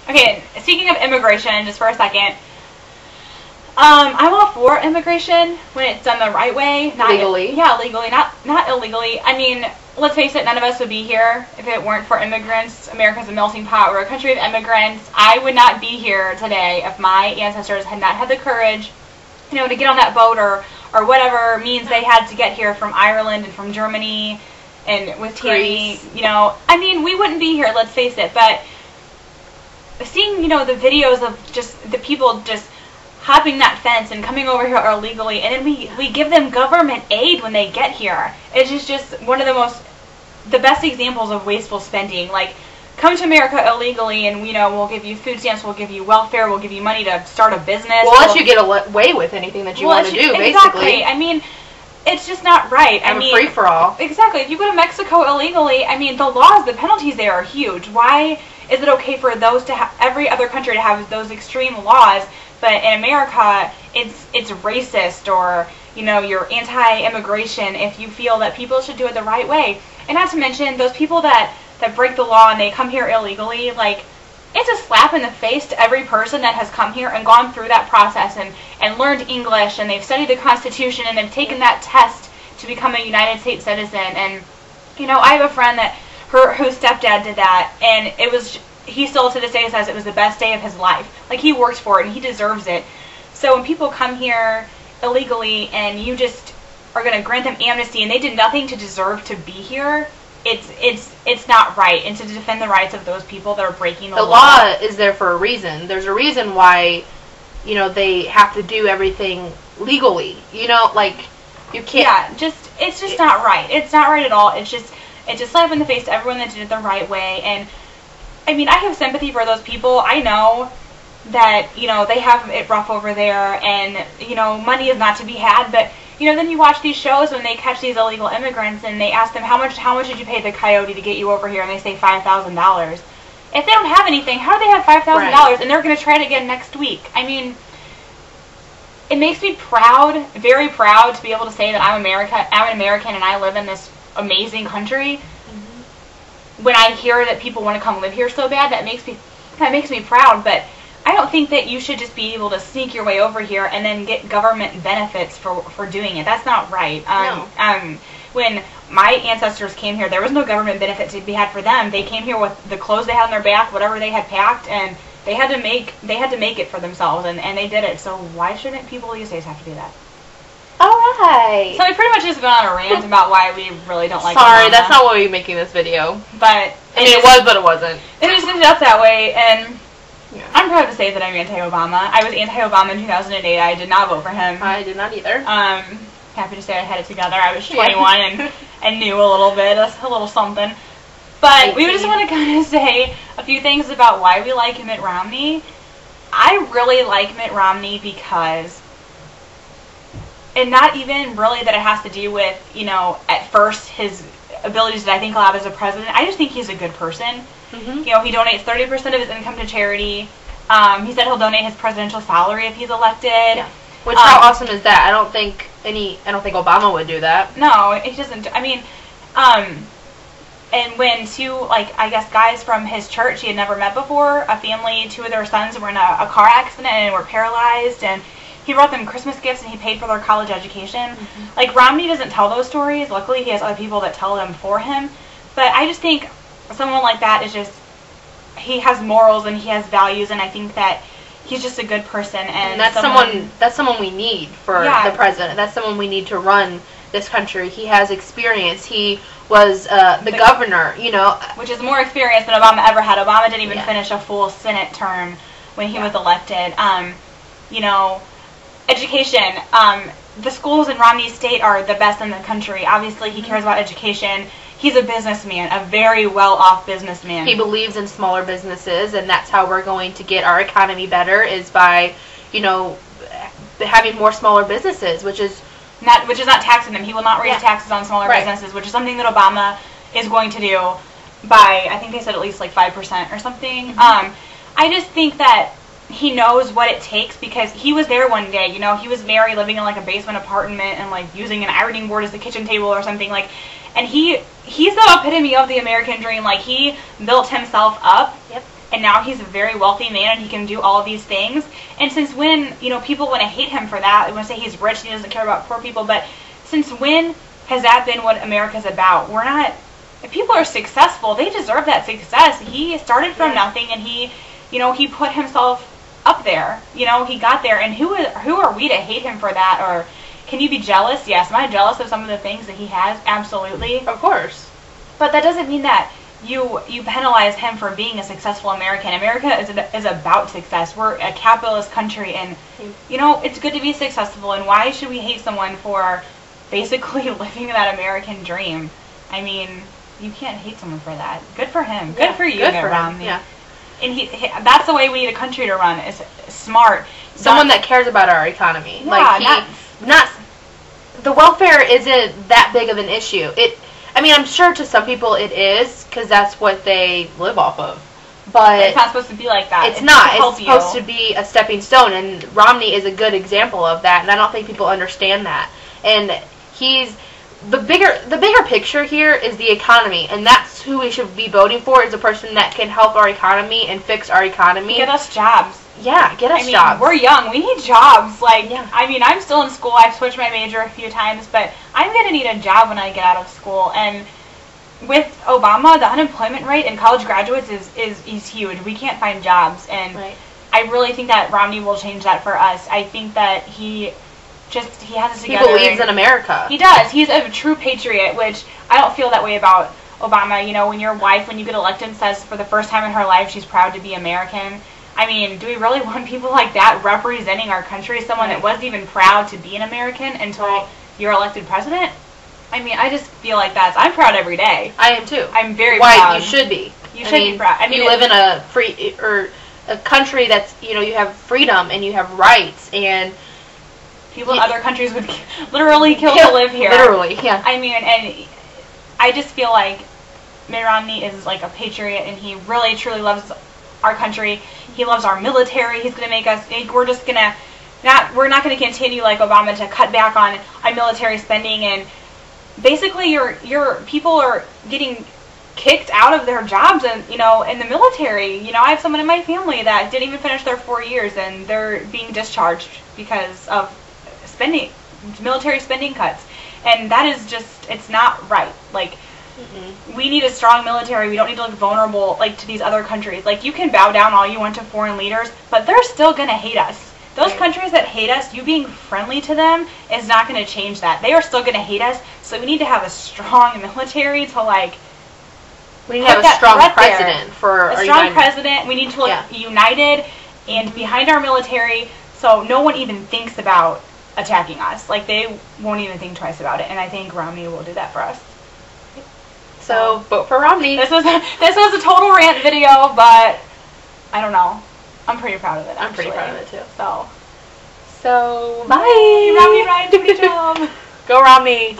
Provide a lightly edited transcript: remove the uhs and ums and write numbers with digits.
Okay, speaking of immigration, just for a second, I'm all for immigration when it's done the right way. Not legally. Yeah, legally, not illegally. I mean, let's face it, none of us would be here if it weren't for immigrants. America's a melting pot. We're a country of immigrants. I would not be here today if my ancestors had not had the courage, you know, to get on that boat or whatever means they had to get here from Ireland and from Germany and with Tammy, you know. I mean, we wouldn't be here, let's face it. But seeing, you know, the videos of just the people just hopping that fence and coming over here illegally, and then we give them government aid when they get here. It's just one of the best examples of wasteful spending. Like, come to America illegally and, you know, we'll give you food stamps, we'll give you welfare, we'll give you money to start a business. We'll let you get away with anything that you want to do, basically. Exactly. I mean, it's just not right. I mean, free for all. Exactly. If you go to Mexico illegally, I mean, the laws, the penalties there are huge. Why is it okay for those to have, every other country to have those extreme laws, but in America, it's racist, or, you know, you're anti-immigration if you feel that people should do it the right way? And not to mention, those people that break the law and they come here illegally, like, it's a slap in the face to every person that has come here and gone through that process and learned English, and they've studied the Constitution, and they've taken that test to become a United States citizen. And, you know, I have a friend that whose stepdad did that, and it was, he still to this day says it was the best day of his life. Like, he worked for it and he deserves it. So when people come here illegally and you just are going to grant them amnesty and they did nothing to deserve to be here, it's not right. And to defend the rights of those people that are breaking the law. The law is there for a reason. There's a reason why, you know, they have to do everything legally. You know, like, you can't. Yeah, it's just not right. It's not right at all. It's a slap in the face to everyone that did it the right way. And I mean, I have sympathy for those people. I know that, you know, they have it rough over there, and, you know, money is not to be had, but, you know, then you watch these shows when they catch these illegal immigrants and they ask them, how much did you pay the coyote to get you over here? And they say $5,000. If they don't have anything, how do they have $5,000? Right. And they're going to try it again next week? I mean, it makes me proud, very proud, to be able to say that I'm an American and I live in this amazing country. When I hear that people want to come live here so bad, that makes me proud. But I don't think that you should just be able to sneak your way over here and then get government benefits for doing it. That's not right. No. When my ancestors came here, there was no government benefit to be had for them. They came here with the clothes they had on their back, whatever they had packed, and they had to make it for themselves, and they did it. So why shouldn't people these days have to do that? Alright. So we pretty much just went on a rant about why we really don't like Sorry, Obama. that's not why we're making this video. But I mean, it was, but it wasn't. It just ended up that way, and yeah. I'm proud to say that I'm anti-Obama. I was anti-Obama in 2008. I did not vote for him. I did not either. Happy to say I had it together. I was 21 and knew a little bit, a little something. But we just want to kind of say a few things about why we like Mitt Romney. I really like Mitt Romney because, and not even really that it has to do with, you know, at first his abilities that I think he'll have as a president. I just think he's a good person. Mm-hmm. You know, he donates 30% of his income to charity. He said he'll donate his presidential salary if he's elected. Yeah. Which, how awesome is that? I don't think Obama would do that. No, he doesn't. I mean, and when two, like, I guess guys from his church he had never met before, a family, two of their sons were in a car accident and were paralyzed, and he brought them Christmas gifts and he paid for their college education. Mm-hmm. Like, Romney doesn't tell those stories. Luckily, he has other people that tell them for him. But I just think someone like that is just, he has morals and he has values, and I think that he's just a good person. And that's someone we need for the president. That's someone we need to run this country. He has experience. He was the governor, you know. Which is more experience than Obama ever had. Obama didn't even finish a full Senate term when he was elected. You know, education. The schools in Romney's state are the best in the country. Obviously, he cares about education. He's a businessman, a very well-off businessman. He believes in smaller businesses, and that's how we're going to get our economy better, is by, you know, having more smaller businesses, which is not taxing them. He will not raise taxes on smaller businesses, which is something that Obama is going to do by, I think they said at least like 5% or something. Mm-hmm. I just think that he knows what it takes, because he was there one day, you know, he was married, living in like a basement apartment and like using an ironing board as the kitchen table or something, like, and he's the epitome of the American dream. Like, he built himself up. Yep. and now he's a very wealthy man and he can do all of these things. And since when, people want to hate him for that, they want to say he's rich and he doesn't care about poor people, but since when has that been what America's about? We're not, if people are successful, they deserve that success. He started from nothing, and he put himself up there. He got there, and who are we to hate him for that? Or can you be jealous? Yes. Am I jealous of some of the things that he has? Absolutely. Of course. But that doesn't mean that you penalize him for being a successful American. America is about success. We're a capitalist country, and it's good to be successful. And why should we hate someone for basically living that American dream? I mean, you can't hate someone for that. Good for him. Good for you, Mitt Romney. Yeah. And that's the way we need a country to run. Is smart. Someone that cares about our economy. Yeah, not the welfare isn't that big of an issue. I'm sure to some people it is, because that's what they live off of. But it's not supposed to be like that. It's not. It's supposed to be a stepping stone, and Romney is a good example of that. And I don't think people understand that. And he's the bigger picture here is the economy, and that's who we should be voting for, is a person that can help our economy and fix our economy. Get us jobs. Yeah, get us jobs. We're young. We need jobs. I'm still in school. I've switched my major a few times, but I'm going to need a job when I get out of school. And with Obama, the unemployment rate in college graduates is huge. We can't find jobs, and I really think that Romney will change that for us. I think that he has it together. He believes in America. He does. He's a true patriot, which I don't feel that way about Obama. When your wife, when you get elected, says for the first time in her life she's proud to be American. Do we really want people like that representing our country? Someone that wasn't even proud to be an American until you're elected president? I just feel like I'm proud every day. I am too. I'm very proud. Why, you should be. You should be proud. You live in a free, or a country that's, you have freedom and you have rights, and people in other countries would literally kill to live here. Literally, yeah. And I just feel like Mitt Romney is like a patriot, and he really, truly loves our country. He loves our military. He's going to make us, we're not going to continue like Obama to cut back on military spending, and basically your people are getting kicked out of their jobs and in the military. I have someone in my family that didn't even finish their 4 years, and they're being discharged because of military spending cuts, and that is just, it's not right. We need a strong military. We don't need to look vulnerable to these other countries. You can bow down all you want to foreign leaders, but they're still gonna hate us. Those countries that hate us, you being friendly to them is not gonna change that. They are still gonna hate us. So we need to have a strong military to we need to have a strong president for a strong president. We need to look united and behind our military, so no one even thinks about attacking us. They won't even think twice about it, and I think Romney will do that for us. So vote for Romney. This was a total rant video, but I don't know. I'm pretty proud of it. I'm pretty proud of it too. So bye. Romney Ryan, do a job. Go Romney.